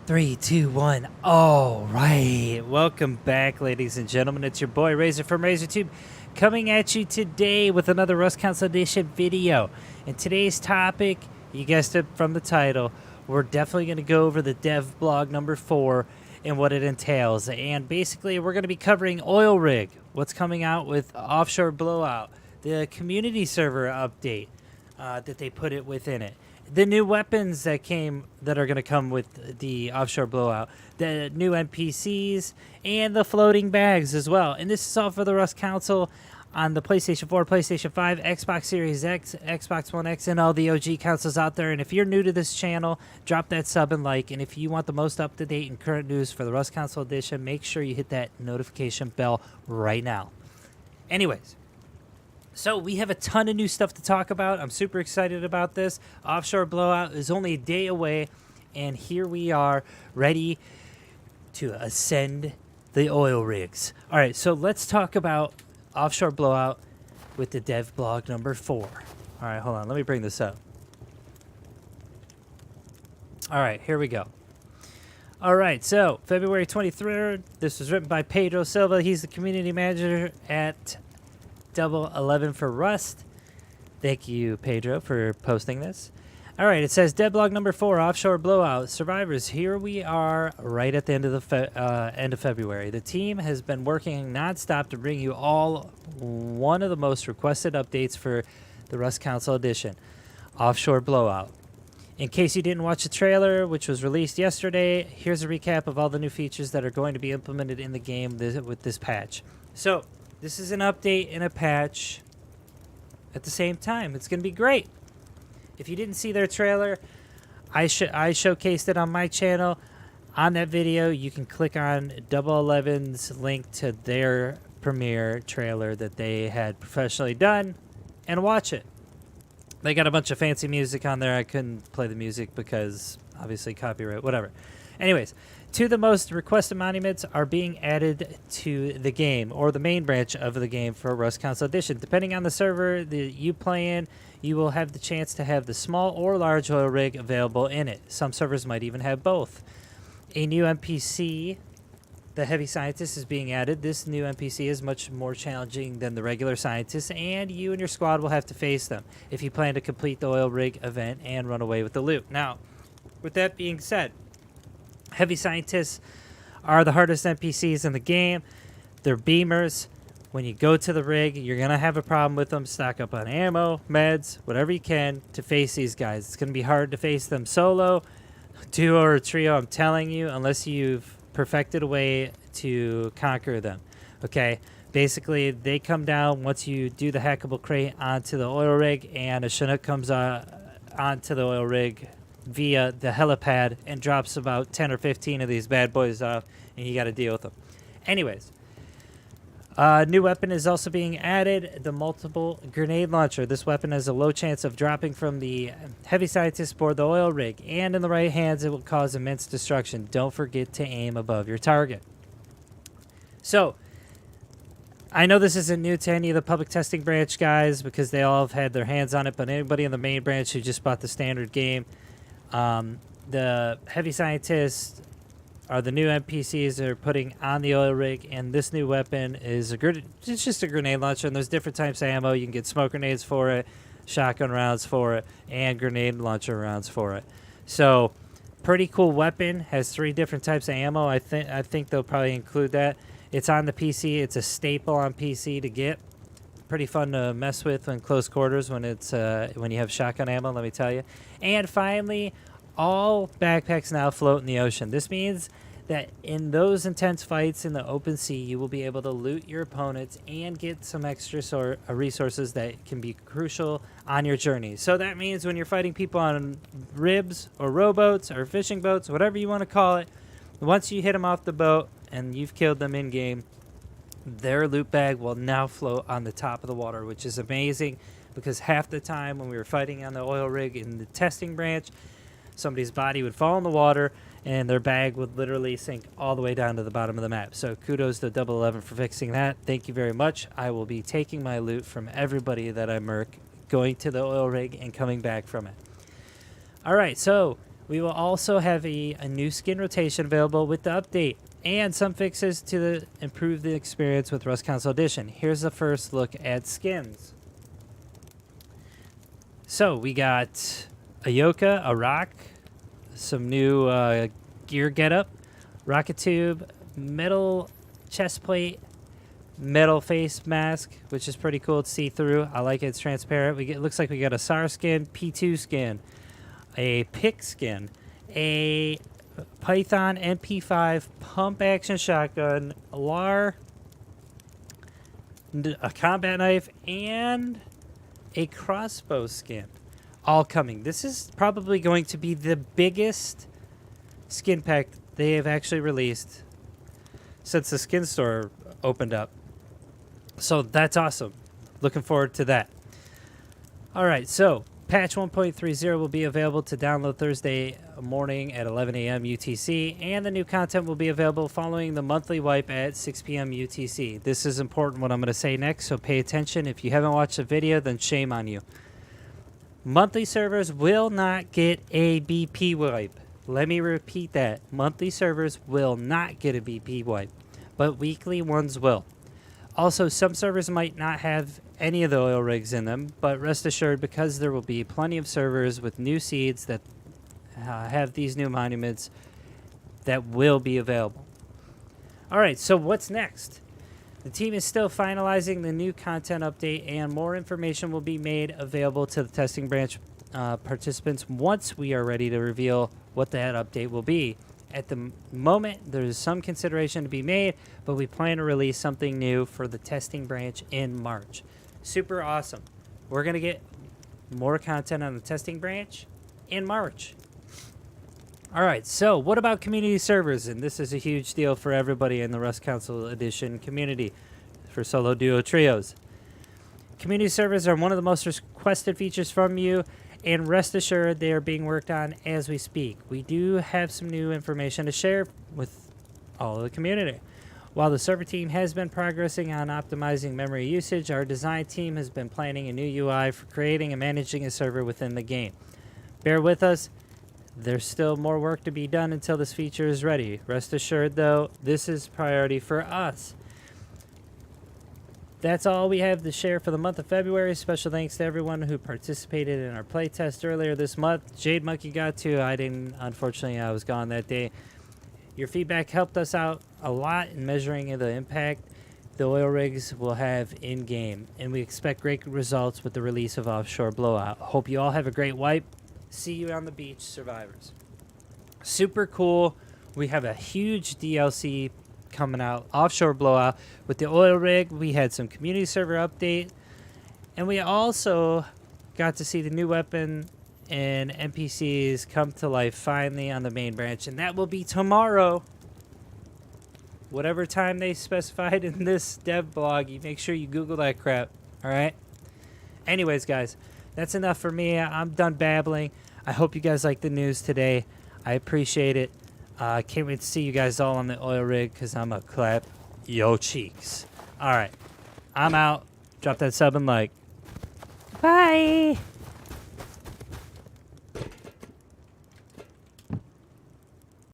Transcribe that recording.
Three, two, one. All right. Welcome back, ladies and gentlemen. It's your boy Razor from RazorTube coming at you today with another Rust Console Edition video. And today's topic, you guessed it from the title, we're definitely going to go over the dev blog number 4 and what it entails. And basically, we're going to be covering Oil Rig, what's coming out with Offshore Blowout, the community server update that they put it within it. The new weapons that are going to come with the Offshore Blowout, the new NPCs, and the floating bags as well. And this is all for the Rust console on the PlayStation 4, PlayStation 5, Xbox Series X, Xbox One X, and all the OG consoles out there. And if you're new to this channel, drop that sub and like. And if you want the most up-to-date and current news for the Rust Console Edition, make sure you hit that notification bell right now. Anyways. So we have a ton of new stuff to talk about. I'm super excited about this. Offshore Blowout is only a day away, and here we are ready to ascend the oil rigs. All right, so let's talk about Offshore Blowout with the dev blog number 4. All right, hold on. Let me bring this up. All right, here we go. All right, so February 23rd, this was written by Pedro Silva. He's the community manager at 11 for Rust. Thank you, Pedro, for posting this. All right, it says devlog number 4, Offshore Blowout. Survivors, here we are right at the end of end of February. The team has been working nonstop to bring you all one of the most requested updates for the Rust Console Edition, Offshore Blowout. In case you didn't watch the trailer, which was released yesterday, here's a recap of all the new features that are going to be implemented in the game with this patch. So, this is an update and a patch at the same time. It's going to be great. If you didn't see their trailer, I showcased it on my channel. On that video, you can click on 11's link to their premiere trailer that they had professionally done and watch it. They got a bunch of fancy music on there. I couldn't play the music because obviously copyright, whatever. Anyways, two of the most requested monuments are being added to the game, or the main branch of the game for Rust Console Edition. Depending on the server that you play in, you will have the chance to have the small or large oil rig available in it. Some servers might even have both. A new NPC, the Heavy Scientist, is being added. This new NPC is much more challenging than the regular scientists, and you and your squad will have to face them if you plan to complete the oil rig event and run away with the loot. Now, with that being said, Heavy Scientists are the hardest NPCs in the game. They're beamers. When you go to the rig, you're going to have a problem with them. Stock up on ammo, meds, whatever you can to face these guys. It's going to be hard to face them solo, duo, or trio, I'm telling you, unless you've perfected a way to conquer them. Okay? Basically, they come down once you do the hackable crate onto the oil rig, and a Chinook comes onto the oil rig via the helipad and drops about 10 or 15 of these bad boys off, and you got to deal with them. Anyways, new weapon is also being added, the multiple grenade launcher. This weapon has a low chance of dropping from the Heavy Scientist aboard the oil rig, and in the right hands it will cause immense destruction. Don't forget to aim above your target. So, I know this isn't new to any of the public testing branch guys because they all have had their hands on it, but anybody in the main branch who just bought the standard game, the Heavy Scientists are the new NPCs they're putting on the oil rig, and this new weapon is it's just a grenade launcher, and there's different types of ammo. You can get smoke grenades for it, shotgun rounds for it, and grenade launcher rounds for it. So, pretty cool weapon. Has 3 different types of ammo. I think they'll probably include that. It's on the PC. It's a staple on PC to get. Pretty fun to mess with in close quarters when you have shotgun ammo, let me tell you. And finally, all backpacks now float in the ocean. This means that in those intense fights in the open sea, you will be able to loot your opponents and get some extra resources that can be crucial on your journey. So that means when you're fighting people on ribs or rowboats or fishing boats, whatever you want to call it, once you hit them off the boat and you've killed them in-game, their loot bag will now float on the top of the water, which is amazing because half the time when we were fighting on the oil rig in the testing branch, somebody's body would fall in the water and their bag would literally sink all the way down to the bottom of the map. So kudos to 11 for fixing that. Thank you very much. I will be taking my loot from everybody that I murk, going to the oil rig and coming back from it. All right, so We will also have a new skin rotation available with the update and some fixes to improve the experience with Rust Console Edition. Here's the first look at skins. So we got a Yoka, a rock, some new gear getup, rocket tube, metal chest plate, metal face mask, which is pretty cool to see through. I like it. It's transparent. It looks like we got a SAR skin, P2 skin, a pick skin, a Python MP5 pump action shotgun, a LAR, a combat knife, and a crossbow skin. All coming. This is probably going to be the biggest skin pack they have actually released since the skin store opened up. So that's awesome. Looking forward to that. All right, so patch 1.30 will be available to download Thursday morning at 11 a.m. UTC, and the new content will be available following the monthly wipe at 6 p.m. UTC. This is important what I'm going to say next, so pay attention. If you haven't watched the video, then shame on you. Monthly servers will not get a BP wipe. Let me repeat that. Monthly servers will not get a BP wipe, but weekly ones will. Also, some servers might not have any of the oil rigs in them, but rest assured, because there will be plenty of servers with new seeds that have these new monuments that will be available. All right, so what's next? The team is still finalizing the new content update, and more information will be made available to the testing branch participants once we are ready to reveal what that update will be. At the moment, there's some consideration to be made, but we plan to release something new for the testing branch in March. Super awesome. We're going to get more content on the testing branch in March. All right, so what about community servers? And this is a huge deal for everybody in the Rust Console Edition community for solo, duo, trios. Community servers are one of the most requested features from you, and rest assured they are being worked on as we speak. We do have some new information to share with all of the community. While the server team has been progressing on optimizing memory usage, our design team has been planning a new UI for creating and managing a server within the game. Bear with us. There's still more work to be done until this feature is ready. Rest assured, though, this is priority for us. That's all we have to share for the month of February. Special thanks to everyone who participated in our playtest earlier this month. Jade Monkey got to. I didn't. Unfortunately, I was gone that day. Your feedback helped us out a lot in measuring the impact the oil rigs will have in-game. And we expect great results with the release of Offshore Blowout. Hope you all have a great wipe. See you on the beach, survivors. Super cool. We have a huge DLC coming out, Offshore Blowout. With the oil rig, we had some community server update, and we also got to see the new weapon and NPCs come to life finally on the main branch, and that will be tomorrow. Whatever time they specified in this dev blog, you make sure you Google that crap, all right? Anyways, guys, that's enough for me. I'm done babbling. I hope you guys like the news today. I appreciate it. I can't wait to see you guys all on the oil rig because I'm going to clap yo cheeks. All right. I'm out. Drop that sub and like. Bye.